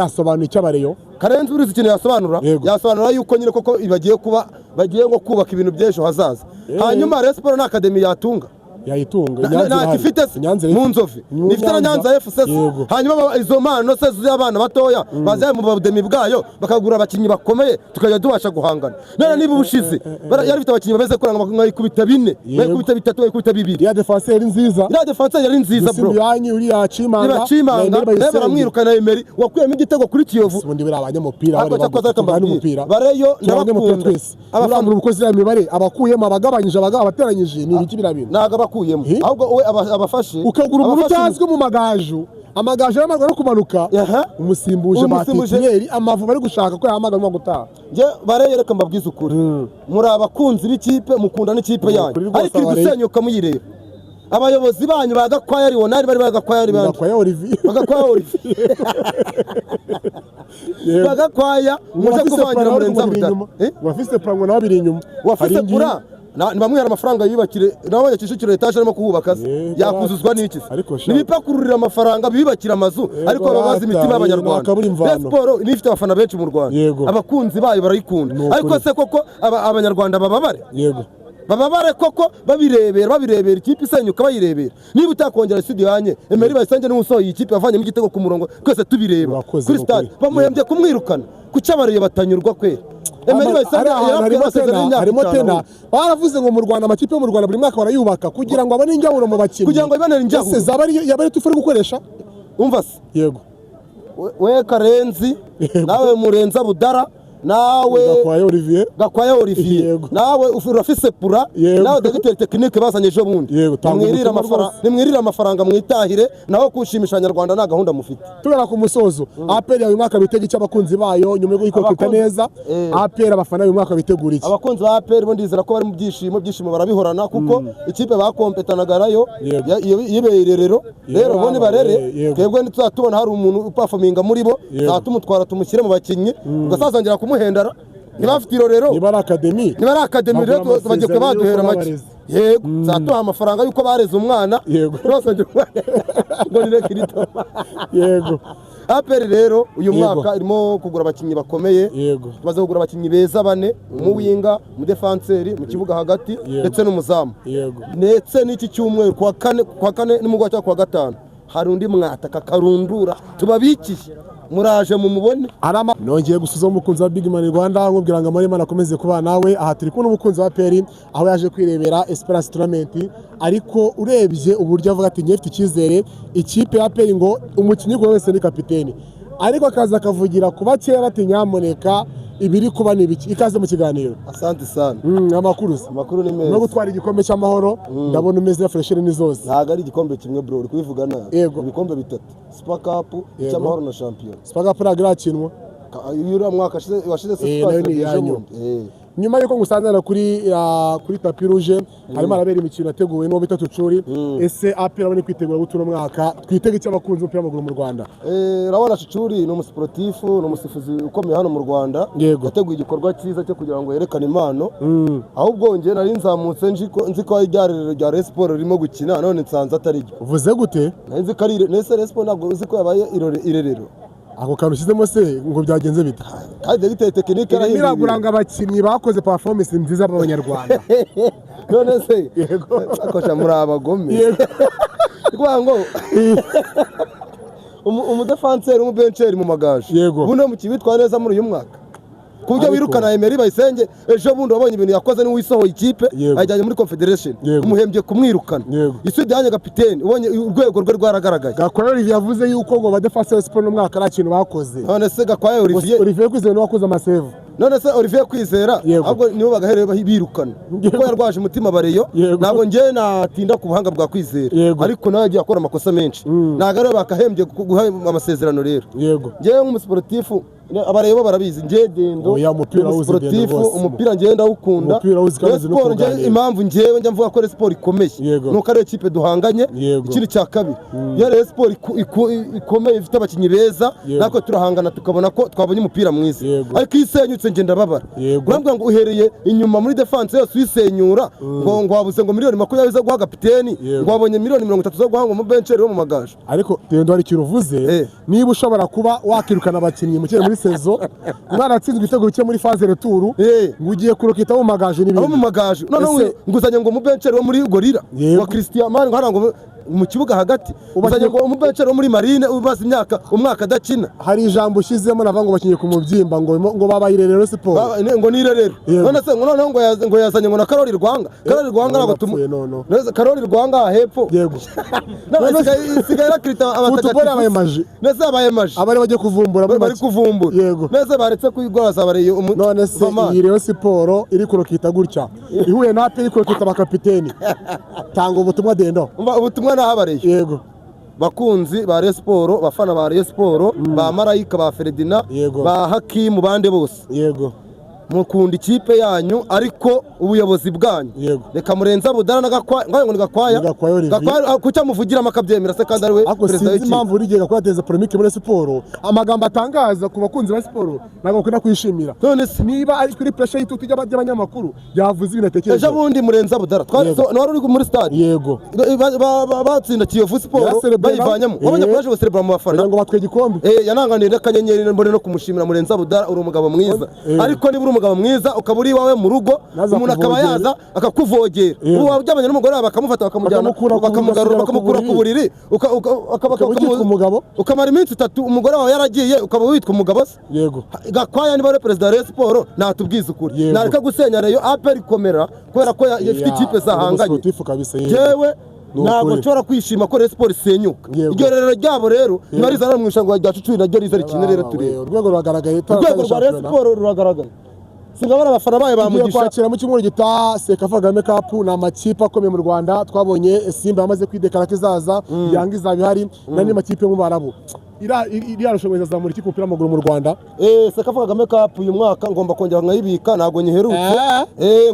yasobanura icyo abareyo Karenzi urizi ikintu yasobanura yuko nyine koko bagiye ngo kubaka ibintu by'ejo hazaza. Hanyuma Rayon Sports na academy yatunga nta ifite mu Nzove nifite na Nyanza FC. Hanyuma izo mpano se z'abana batoya bazaye mu budemi bwayo bakagura abakinyi bakomeye tukajya tubasha guhangana. None niba ubushize yari bifite abakinyi bameze kuranga nkayikubita 4 bayikubita 3 bayikubita 2. Ya defense yari nziza bro. Yanyu uri yacimanga baramwirukana Emery wakuyemo igitego kuri Kiyovu. Ubundi bira abanyamupira bari bareyo n'abakunda abafana ubukozi ya mibare abakuyemo abagabanyije abateranyije ni ibiki birabintu naga bakuyemo ahubwo we abafashe ukagura umuntu utazwe mu amagaju y'amarwa no kumanuka umusimbuje batitiyeri amavu bari gushaka ko yahamaganwa gutaha. Je bareyereka mbabwiza ukuri muri abakunzi b'ikipe mukunda n'ikipe yanyu ariko gusenyuka muyireba abayobozi banyu bagakwaya Lionel bari bagakwaya Olivier bagakwaya muje kuvangira murenza buda wafise plan na babiri inyuma wafise pura bamwe amafaranga yibakire nawe yakishikira etage arimo kuhubaka yakuzuzwa n'iki nibipakururira amafaranga bibakira amazu ariko babaza imitima y'abanyarwanda. Sport nifite abafana benshi mu Rwanda abakunzi bayo barayikunda ariko se koko abanyarwanda bababare koko babirebera ikipe isenyuka bayirebera. Niba utakongera studio hanye Emery Bayisenge n'umusoyi ikipe yavanye mu gitego ku murongo twese tubireba kuri stade bamuhembye kumwirukana kuki abareyo batanyurwa kwera. Emery Bayisenge harimo tena baravuze ngo mu Rwanda amakipe yo mu Rwanda buri mwaka barayubaka kugira ngo abone injyahuro mu bakinyi kugira ngo ibane injyahuro yabari tufuri gukoresha umva se yego we Karenzi nawe Murenza Budara nawe Gakwaya Olivier nawe urafise pura nawe Dr Technique bazanye ejo bundi nimwirira amafaranga mwitahire naho kushimisha abanyarwanda na gahunda mufite. Tugera ku musozo APR uyu mwaka bitega icyo abakunzi bayo nyuma yo kwita neza APR abafana uyu mwaka bitegura iki abakunzi ba APR bo ndizera ko bari mu byishimo barabihorana kuko ikipe bakompetanaga nayo yibererero rero bo ni barere twebwe ntituzatubona hari umuntu performinga muri bo zatumutwara tumushyire mu bakinyi ugasazangira kumuhendara ntibafite irorero niba ari academy rero bagiye baduhera make yego zatuha amafaranga yuko bareze umwana rwose ngo ni rekirito yego APR rero uyu mwaka irimo kugura abakinyi bakomeye tumaze kugura abakinyi beza 4 mu winga mu defenseur mu kibuga hagati ndetse n'umuzamu ndetse n'iki cyumweru kwa kane nimugwa cyo kwa gatanu hari undi mwataka karundura tubabikiye muraje mu mubone nongeye gusuza umukunzi wa Big Man Rwanda nkubwira ngo Imana akomeze kuba nawe aha turi kumwe n'umukunzi wa APR aho yaje kwirebera Esperance Tournament ariko urebye uburyo avuga ati nyefite icyizere ikipe ya APR ngo umukinyi wese ni kapiteni ariko akaza akavugira kuba kera ati nyamuneka ibiri kuba nibiki ikaze mu kiganiro. Asante sana. Amakuru ni meza. No gutwara igikombe cy'amahoro ndabona umeze ya freshere ni zose. Ntago ari igikombe kimwe bro uri kubivuga na. Ibikombe bitatu. Super Cup cy'amahoro na champion. Super Cup ragrakinwa. Yura mwaka washize Super Cup. Nyuma yuko ngusanzana kuri tapi rouge harimo arabera imikino yateguwe no bitatu curi ese APR abone kwitegura gutura mwaka twitege icyo abakunzi umupira w'amaguru mu Rwanda. Rabona Cicuri ni umusportif ni umusifuzi ukomeye hano mu Rwanda yateguye igikorwa cyiza cyo kugira ngo yerekane impano ahubwo nge nari nzamutse nzi ko iryarero rya Rayon Sports ririmo gukina none nsanze atari ryo. Uvuze gute? Nzi ko ari nese Rayon Sports ntabwo uzi ko yabaye irerero ako kantu ushyizemo se ngo byagenze bita kandi Dr Technique arahinduye biraguranga abakinnyi bakoze performance nziza b'abanyarwanda none se akosha muri abagome rwango umudefenseur umubencheri mu magaje buno mu kibitwa neza muri uyu mwaka kubyo wirukana Emery Bayisenge ejo bundi wabonye ibintu yakoze ni wisohoye ikipe ajyanye muri Confederation umuhembye kumwirukana isudi yanye kapiteni ubonye urwego rwe rwaragaragaye. Gakwaya Olivier yavuze yuko ngo badefenseur Sport no mwaka ari kintu bakoze none se Gakwaya Olivier kwizera no wakoze amasave none se Olivier Kwizera ahubwo nibo bagahereye birukana kuko yarwaje umutima bareyo ntabwo ngiye natinda ku buhanga bwa Kwizera ariko nawe yagiye akora amakosa menshi ntabwo rero bakahembye guha amasezerano rero ngiye nk'umusportif abareba barabizi nge Dendo umupira ngenda ukunda Sport nge impamvu ngewe njya mvuga ko Sport ikomeye nuko ari ikipe duhanganye ikiri cya kabiri ya Sport ikomeye ifite abakinyi beza nako turahangana tukabona ko twabonye umupira mwiza ariko isenyutse ngenda babara urambwa ngo uhereye inyuma muri defense yose wisenyura ngo wabuze ngo miliyoni 20 zo guha kapiteni ngo wabonye miliyoni 30 zo guha ngo mu bencheri wo mu magaje ariko Dendo hari kiruvuze niba ushobora kuba wakirukana abakinyi mukire muri sezo umwana atsinzwe igitego bike muri phase retour ngo ugiye kurokita mu magaje n'ibindi abo mu magaje none nguzanye ngo mu bencheri wo muri Gorilla wa Christian Man ngo mu kibuga hagati uzanye ngo umubencero muri Marine ubaza imyaka umwaka adakina hari ijambo ushizemo navango bakinye ku mubyimba ngo babayirerero Sport ngo nirerero none se noneho ngo yazanye ngo na Karoli Rwanga neza Karoli Rwanga hepfo yego none sigaye rakita abatagatifu abaye maji neza abaye maji abari bagiye kuvumbura bari kuvumbura yego neza baretse kuyigwaza bareye none se iyi Sport iri kurokita gutya ihuye na iri kurokita bakapiteni tanga ubutumwa Dendo ubutumwa nahabareye yego bakunzi ba Rayon Sport bafana ba Rayon Sport ba Marayika ba Ferdinand ba Hakim bande bose yego mukunda ikipe yanyu ariko ubuyobozi bwanyu reka murenza budara n'agakwaya kucya muvugira makabyemera se kandi ari we president w'iki impamvu urigega kwateza polemique muri Sport amagambo atangaza ku bakunzi ba Sport nago kwina kwishimira none se niba ari kuri pressure y'itutu y'abanyamakuru yavuze ibinatekereje ejo bundi murenza budara twari uri muri stade yego batsinda Kiyovu Sport bayivanyamo wabonye kwaje celebra mu bafana ngo batwe gikombe yananganiye n'akanyenyeri mbone no kumushimira murenza budara uri umugabo mwiza ariko niba umugabo mwiza ukaburi wawe mu rugo umuntu akaba yaza akakuvogera ubu byabanye n'umugore bakamufata bakamujyana bakamugarura bakamukura ku buriri ukamara iminsi 3 umugore wawe yaragiye ukaba witwa umugabo se yego Gakwaya niba ari president wa Rayon Sport natubwiza ukuri nareka gusenya Rayon APR ikomera kubera ko ifite ikipe zahanganye jewe ntabwo nshobora kwishima ko Rayon Sport isenyuka iryo rero ryabo rero ntibariza no mwishango rya Cucu naryo riza rikine rero turi urwego ruragaragaye urwego rwa Rayon Sport ruragaragaye singabara abafana baye bamugisha kwakira mu cyumweru gitaha Sekafa Kagame Cup na makipe akomeye mu Rwanda twabonye Simba yamaze kwidekara kizaza Yanga izabihari nani makipe mu Barabu iriya rushoboza zamura iki kupira amaguru mu Rwanda Sekafa Kagame Cup uyu mwaka ngomba kongera nkayibika ntago nyiherutse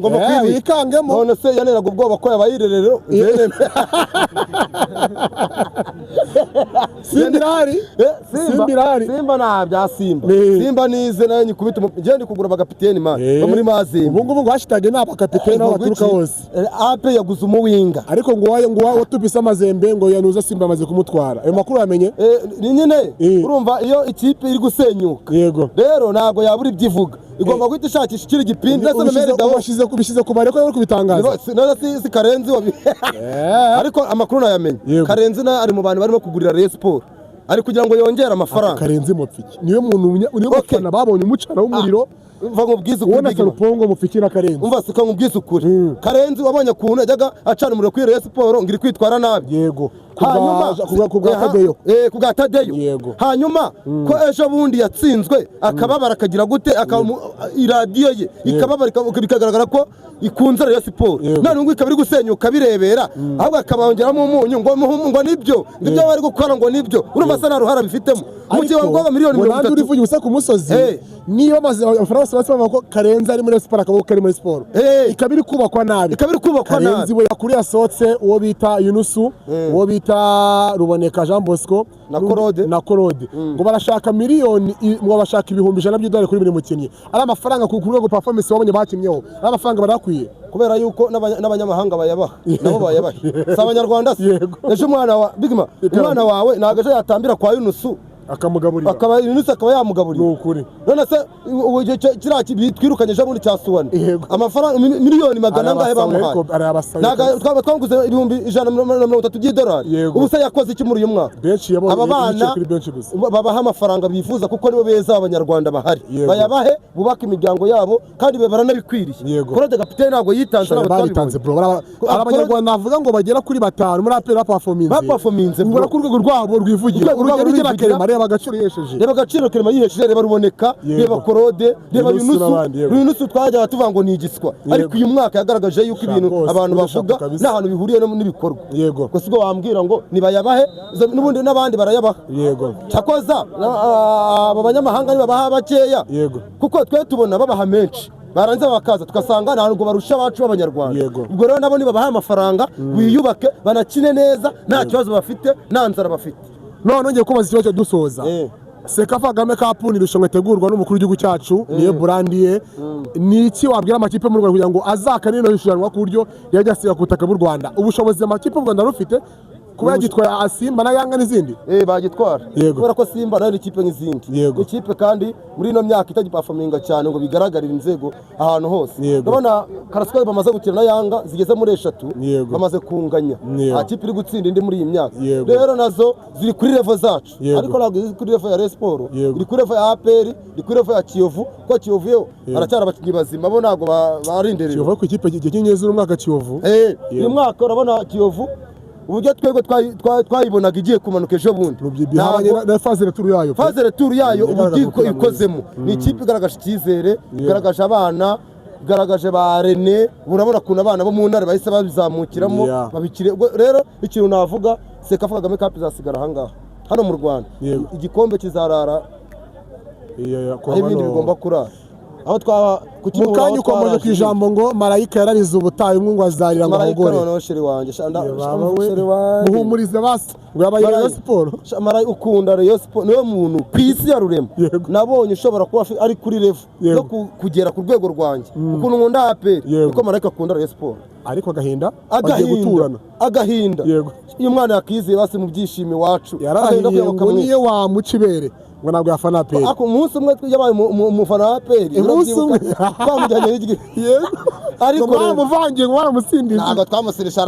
ngomba kwibika none se yaneraga ubwoba ko yabayirerero Simba na bya Simba nize nayo nyikubita ngende kugura bagapiteni man muri Mazimba ubu ngubu hashtag na bakapiteni aho baturuka hose AP yaguze umuwinga ariko ngo watubise amazembe ngo yanuza Simba amaze kumutwara ayo makuru yamenye nyine urumva iyo ikipe iri gusenyuka rero ntago yabura ibyivuga igomba guhita ishakisha ikiri gipindi nese memere dawo kubishyize ku bareko yo kubitangaza none si Karenzi ariko amakuru nayamenye Karenzi na ari mu bantu barimo kugurira Rayon Sport ari kugira ngo yongere amafaranga Karenzi Mupfiki niwe muntu niwe mufana babonye umucana w'umuriro umva nkubwiza ukuri ubona Sarupongo Mupfiki na Karenzi umva sika nkubwiza ukuri Karenzi wabonye kuntu yajyaga acana umuriro kuri Rayon Sport ngiri kwitwara nabi yego kubwa Tadeyo hanyuma ko ejo bundi yatsinzwe akababara akagira gute iradiyo ye ikababara bikagaragara ko ikunze Rayon Sport none ngo ikabiri gusenyuka birebera ahubwo akabongeramo umunyu ngo nibyo bari gukora ngo nibyo urumva se naruhara bifitemo mu gihe ngo miliyoni 30 urivuye ubusa ku musozi niyo maze amafaranga basaba ko Karenzi ari muri Sport akabo kari muri Sport ikabiri kubakwa nabi Karenzi we yakuri yasotse uwo bita Yunusu uwo bita Ruboneka Jean Bosco na Korode ngo barashaka miliyoni ngo bashaka ibihumbi 100 by'idolari kuri buri mukinnyi ari amafaranga ku rwego performance wabonye bakimyeho ari amafaranga barakwiye kubera yuko n'abanyamahanga bayabaha nabo bayabaha si abanyarwanda ejo umwana wawe nagaje yatambira kwa Yunusu akamugaburira akaba yamugaburira n'ukuri none se kiriya twirukanye jabundi cya Suwani amafaranga miliyoni 100 ngahe bamuhaye twaguze ibihumbi 130 by'idolari ubu se yakoze iki muri uyu mwaka aba bana babaha amafaranga bifuza kuko nibo beza abanyarwanda bahari bayabahe bubaka imiryango yabo kandi baranabikwiriye Korode kapiteni ntabwo yitanze n'abatanze bro abanyarwanda navuga ngo bagera kuri 5 muri APR performance baperformance ngo ku rwego rwabo rwivugira urugero rw'Akere reba agaciro yihesheje, reba agaciro Clement yihesheje, reba Ruboneka, reba Korode, reba Yunusu twajya tuvuga ngo ni igiswa, ariko uyu mwaka yagaragaje yuko ibintu abantu bavuga nta hantu bihuriye n'ibikorwa. Gusa ubwo wambwira ngo nibayabahe n'ubundi n'abandi barayabaha. Cyakoza aba banyamahanga nibabaha bakeya, kuko twe tubona babaha menshi baranze bakaza tugasanga ntabwo barusha abacu b'abanyarwanda. Ubwo rero nabo nibabaha amafaranga wiyubake banakine neza nta kibazo bafite nta nzara bafite. None ngiye kubaza ikibazo dusoza. Sekafa Kagame Cup ni irushanwa ritegurwa n'umukuru w'igihugu cyacu niyo burandiye. Ni iki wabwira amakipe mu Rwanda kugira ngo azakane no irushanwa ku buryo yajya asiga ku butaka bw'u Rwanda? Ubushobozi amakipe y'u Rwanda rufite kuba yagitwara Simba na Yanga n'izindi bagitwara, kubera ko Simba nayo ni ikipe nk'izindi, ikipe kandi muri ino myaka itagipafominga cyane ngo bigaragarire inzego ahantu hose. Ndabona Karasiko bamaze gukina na Yanga zigeze muri 3 bamaze kunganya, nta kipe iri gutsinda indi muri iyi myaka. Rero nazo ziri kuri level zacu, ariko ntabwo ziri kuri level ya Rayon Sports, iri kuri level ya APR, iri kuri level ya Kiyovu, ko Kiyovu yo aracyari abakinnyi bazima bo ntabwo barindereye. Kiyovu ku ikipe gikinyezo umwaka Kiyovu uyu mwaka urabona Kiyovu uburyo twego twayibonaga igiye kumanuka ejo bundi na phase retour yayo uburyo ikozemo ni ikipe igaragaje icyizere, igaragaje abana, igaragaje ba René, urabona kuntu abana bo mu ntare bahise babizamukiramo babikire. Rero ikintu navuga Sekafa Kagame Cup izasigara ahangaha hano mu Rwanda, igikombe kizarara ibindi bigomba kurara aho mukanya ukomeje ku ijambo ngo marayika yararize ubutayu umwe ngo azarira ngo ahogore. Marayika sheri wanjye muhumurize basi ngo yabaye Rayon Sports. Marayika ukunda Rayon Sports niwe muntu ku isi ya rurema nabonye ushobora kuba ari kuri level yo kugera ku rwego rwanjye. Ukuntu nkunda APR niko Marayika akunda Rayon Sports, ariko agahinda iyo mwana yakizeye basi mu byishimo iwacu yarahinda ngo niyo wamucibere ngo ntabwo yafana APR. Ako umunsi umwe yabaye umufana wa APR, umunsi umwe twamujyanye n'igi ariko bamuvangiye ngo baramusindije, ntabwo twamusindisha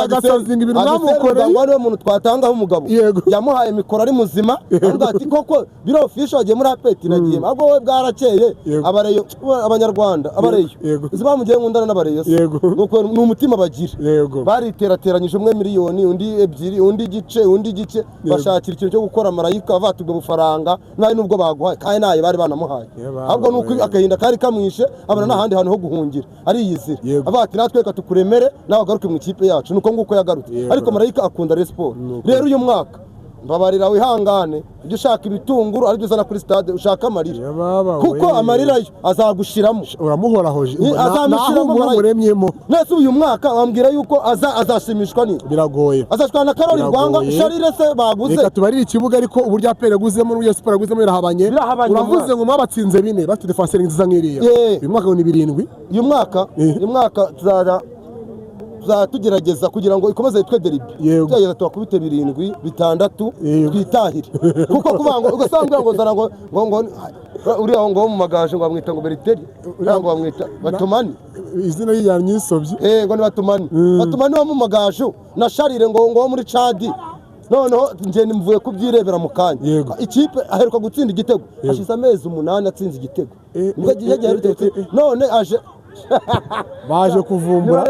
agasazinga ibintu bamukoreye ngo niwe muntu twatangaho umugabo yamuhaye mikoro ari muzima avuga ati koko biro official wagiye muri APR nagiye ahubwo wowe bwarakeye abareyo abanyarwanda abareyo zibamugiye nkundana n'abareyo nuko ni umutima bagira bariterateranyije umwe miliyoni undi 2 undi gice bashakira ikintu cyo gukora Marayika avatubwe bufaranga nayo nubwo baguhaye kandi nayo bari banamuhaye, ahubwo nuko agahinda kari kamwishe abana n'ahandi hantu ho guhungira ariyizira abati natwe reka tukuremere nawe agaruke mu ikipe yacu. Nuko nguko yagarutse, ariko Marayika akunda Rayon Sports. Rero uyu mwaka mbabarira wihangane, ibyo ushaka ibitunguru aribyo uzana kuri stade ushaka amarira, kuko amarira yo azagushiramo uramuhorahoje azamushiramo muremyemo. Nese uyu mwaka wambwira yuko azashimishwa ni biragoye, azashwana na Karoli Rwanga Sharire se baguze. Reka tubarire ikibuga ariko uburyo APR yaguzemo n'uburyo Sport yaguzemo birahabanye. Uravuze ngo mwabatsinze 4 bafite defenseur nziza nk'iriya. Uyu mwaka ni 7. Uyu mwaka tugerageza kugira ngo ikomeze yitwe derby, tugerageza twakubite 7 6 twitahire, kuko kuvuga ngo ugasanga ngo zara ngo uriya ngo mu magaje ngo bamwita ngo Beriteri ngo bamwita Batomani, izina y'inyisobye ngo ni Batomani wo mu magaje na Sharire ngo muri Chad. Noneho nje nimvuye kubyirebera mu kanya ikipe aheruka gutsinda igitego hashize amezi 8 atsinze igitego nibwo gihe none aje baje kuvumbura.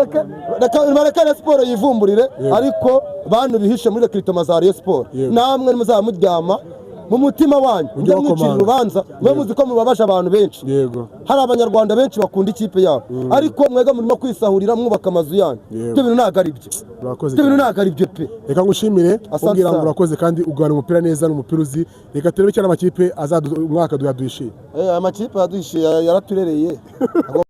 Reka Rayon Sports yivumburire, ariko bantu bihishe muri recruitment za Rayon Sports namwe muzamuryama mu mutima wanyu ujye mwicira urubanza, mwe muzi ko mubabaje abantu benshi. Hari abanyarwanda benshi bakunda ikipe yabo, ariko mwega murimo kwisahurira mwubaka amazu yanyu. Ibyo bintu ntabwo ari byo, ibyo bintu ntabwo ari byo pe. Reka ngushimire ubwira ngo urakoze kandi ugana umupira neza n'umupira uzi. Reka turebe cyane amakipe umwaka duyaduhishiye. Amakipe yaduhishiye yaraturereye